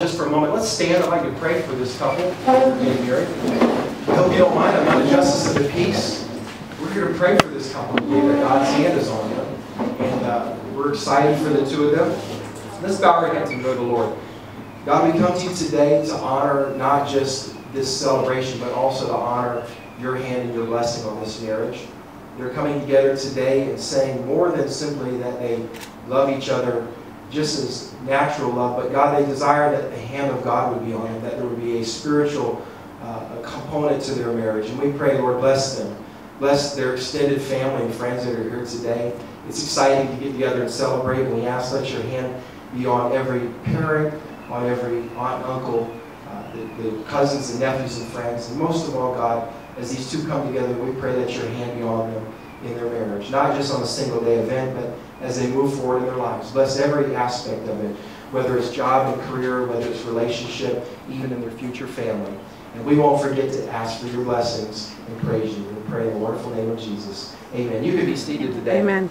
Just for a moment, let's stand. I'd like to pray for this couple getting married. I hope you don't mind. I'm not a justice of the peace. We're here to pray for this couple. We believe that God's hand is on them. And we're excited for the two of them. Let's bow our heads and go to the Lord. God, we come to you today to honor not just this celebration, but also to honor your hand and your blessing on this marriage. They're coming together today and saying more than simply that they love each other just as natural love, but God, they desire that the hand of God would be on them, that there would be a spiritual component to their marriage. And we pray, Lord, bless them. Bless their extended family and friends that are here today. It's exciting to get together and celebrate, and we ask, let your hand be on every parent, on every aunt and uncle, the cousins and nephews and friends. And most of all, God, as these two come together, we pray that your hand be on them in their marriage. Not just on a single day event, but as they move forward in their lives. Bless every aspect of it, whether it's job and career, whether it's relationship, even in their future family. And we won't forget to ask for your blessings and praise you. We pray in the wonderful name of Jesus. Amen. You can be seated today. Amen.